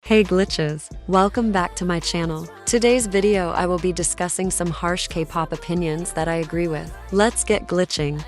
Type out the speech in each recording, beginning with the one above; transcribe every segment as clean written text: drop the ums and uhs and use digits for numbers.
Hey glitches! Welcome back to my channel. Today's video I will be discussing some harsh K-pop opinions that I agree with. Let's get glitching.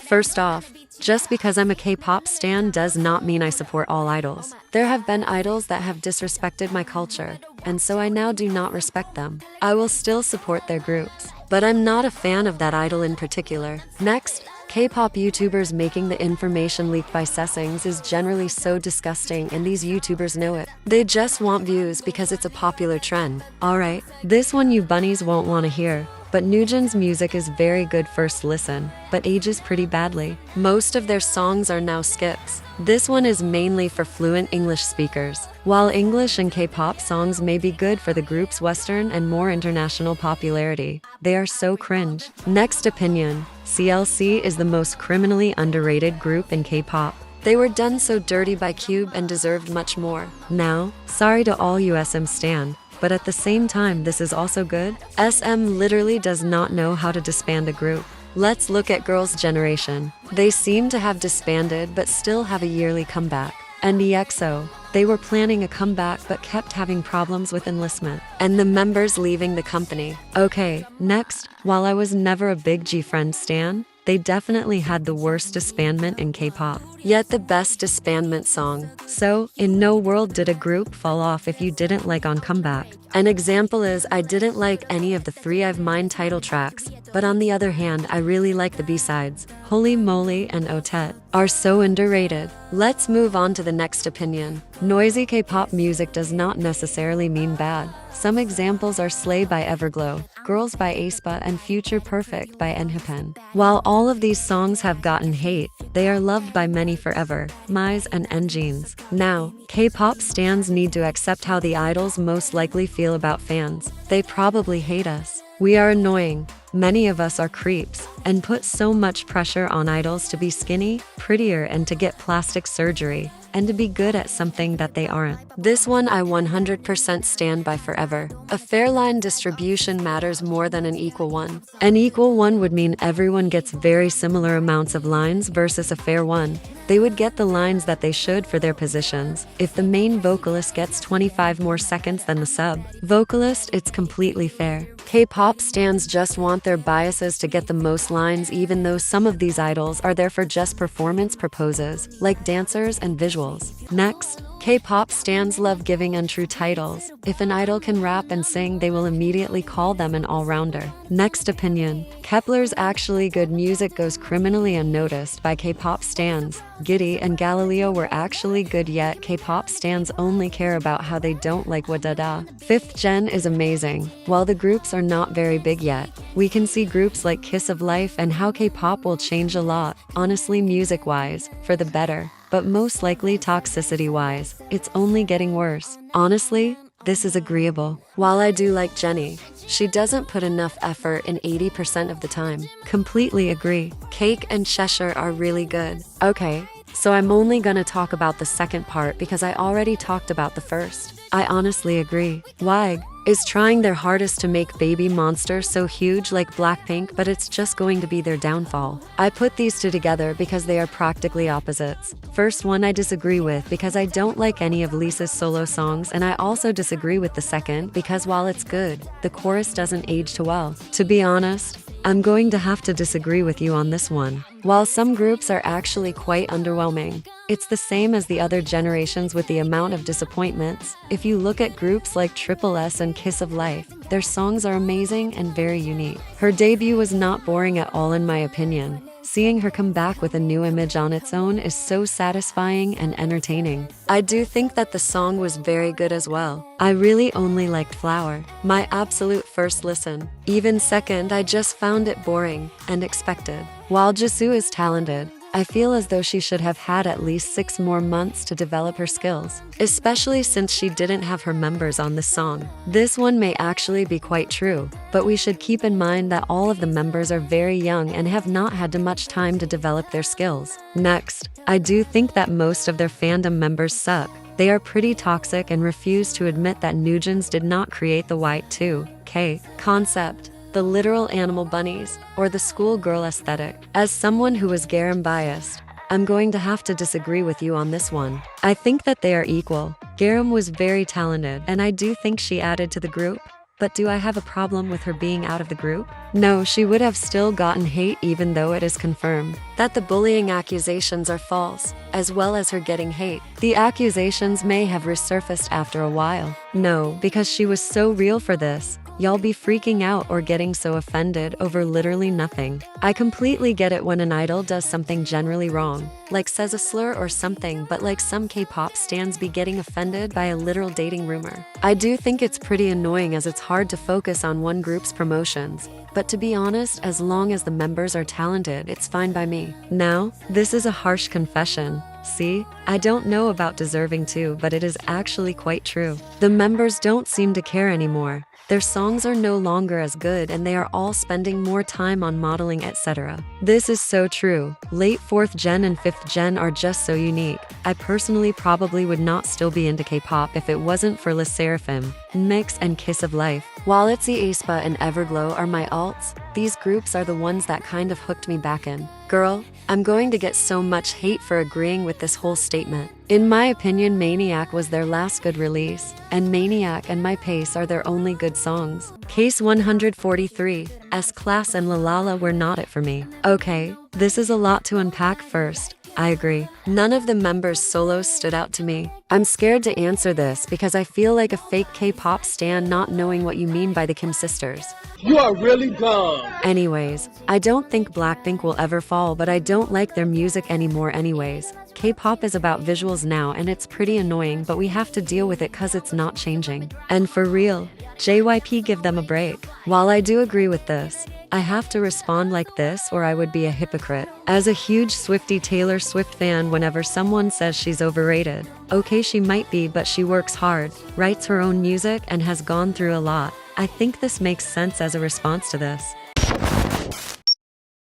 First off, just because I'm a K-pop stan does not mean I support all idols. There have been idols that have disrespected my culture, and so I now do not respect them. I will still support their groups, but I'm not a fan of that idol in particular. Next, K-pop YouTubers making the information leaked by Sesings is generally so disgusting, and these YouTubers know it. They just want views because it's a popular trend. Alright, this one you bunnies won't want to hear. But Nugent's music is very good first listen, but ages pretty badly. Most of their songs are now skips. This one is mainly for fluent English speakers. While English and K-pop songs may be good for the group's Western and more international popularity, they are so cringe. Next opinion. CLC is the most criminally underrated group in K-pop. They were done so dirty by Cube and deserved much more. Now, sorry to all you SM stan, but at the same time this is also good. SM literally does not know how to disband a group. Let's look at Girls' Generation. They seem to have disbanded but still have a yearly comeback. And EXO, they were planning a comeback but kept having problems with enlistment and the members leaving the company. Okay, next, while I was never a big G-Friend stan, they definitely had the worst disbandment in K-pop, yet the best disbandment song. So, in no world did a group fall off if you didn't like on comeback. An example is I didn't like any of the 3 I've Mine title tracks, but on the other hand I really like the B-sides. Holy Moly and Otet are so underrated. Let's move on to the next opinion. Noisy K-pop music does not necessarily mean bad. Some examples are Slay by Everglow, Girls by aespa, and Future Perfect by Enhypen. While all of these songs have gotten hate, they are loved by many forever, Mise and Engines. Now, K-pop stans need to accept how the idols most likely feel about fans. They probably hate us. We are annoying. Many of us are creeps, and put so much pressure on idols to be skinny, prettier, and to get plastic surgery, and to be good at something that they aren't. This one I 100% stand by forever. A fair line distribution matters more than an equal one. An equal one would mean everyone gets very similar amounts of lines versus a fair one. They would get the lines that they should for their positions. If the main vocalist gets 25 more seconds than the sub vocalist, it's completely fair. K-pop stans just want their biases to get the most lines, even though some of these idols are there for just performance purposes, like dancers and visuals. Next, K-pop stans love giving untrue titles. If an idol can rap and sing, they will immediately call them an all-rounder. Next opinion. Kepler's actually good music goes criminally unnoticed by K-pop stans. Giddy and Galileo were actually good, yet K-pop stans only care about how they don't like Wadada. 5th Gen is amazing. While the groups are not very big yet, we can see groups like Kiss of Life and how K-pop will change a lot, honestly music-wise, for the better. But most likely toxicity-wise, it's only getting worse. Honestly, this is agreeable. While I do like Jennie, she doesn't put enough effort in 80% of the time. Completely agree. Cake and Cheshire are really good. Okay, so I'm only gonna talk about the second part because I already talked about the first. I honestly agree. YG is trying their hardest to make Baby Monster so huge like Blackpink, but it's just going to be their downfall. I put these two together because they are practically opposites. First one I disagree with because I don't like any of Lisa's solo songs, and I also disagree with the second because while it's good, the chorus doesn't age too well. To be honest, I'm going to have to disagree with you on this one. While some groups are actually quite underwhelming, it's the same as the other generations with the amount of disappointments. If you look at groups like Triple S and Kiss of Life, their songs are amazing and very unique. Her debut was not boring at all in my opinion. Seeing her come back with a new image on its own is so satisfying and entertaining. I do think that the song was very good as well. I really only liked Flower, my absolute first listen. Even second, I just found it boring and expected. While Jisoo is talented, I feel as though she should have had at least 6 more months to develop her skills, especially since she didn't have her members on this song. This one may actually be quite true, but we should keep in mind that all of the members are very young and have not had much time to develop their skills. Next, I do think that most of their fandom members suck. They are pretty toxic and refuse to admit that Nugents did not create the Y2K concept, the literal animal bunnies, or the schoolgirl aesthetic. As someone who was Garam biased, I'm going to have to disagree with you on this one. I think that they are equal. Garam was very talented, and I do think she added to the group. But do I have a problem with her being out of the group? No, she would have still gotten hate even though it is confirmed that the bullying accusations are false, as well as her getting hate. The accusations may have resurfaced after a while. No, because she was so real for this. Y'all be freaking out or getting so offended over literally nothing. I completely get it when an idol does something generally wrong, like says a slur or something, but like some K-pop stans be getting offended by a literal dating rumor. I do think it's pretty annoying as it's hard to focus on one group's promotions. But to be honest, as long as the members are talented, it's fine by me. Now, this is a harsh confession. See, I don't know about deserving to, but it is actually quite true. The members don't seem to care anymore. Their songs are no longer as good and they are all spending more time on modeling, etc. This is so true. Late 4th gen and 5th gen are just so unique. I personally probably would not still be into K-pop if it wasn't for Le Sserafim, Mix, and Kiss of Life. While ITZY, aespa, and Everglow are my alts, these groups are the ones that kind of hooked me back in. Girl, I'm going to get so much hate for agreeing with this whole statement. In my opinion, Maniac was their last good release, and Maniac and My Pace are their only good songs. Case 143, S-Class and Lalala were not it for me. Okay, this is a lot to unpack. First, I agree. None of the members' solos stood out to me. I'm scared to answer this because I feel like a fake K-pop stan not knowing what you mean by the Kim sisters. You are really dumb. Anyways, I don't think Blackpink will ever fall, but I don't like their music anymore anyways. K-pop is about visuals now and it's pretty annoying, but we have to deal with it cause it's not changing. And for real, JYP, give them a break. While I do agree with this, I have to respond like this or I would be a hypocrite. As a huge Swiftie Taylor Swift fan, whenever someone says she's overrated, okay, she might be, but she works hard, writes her own music, and has gone through a lot. I think this makes sense as a response to this.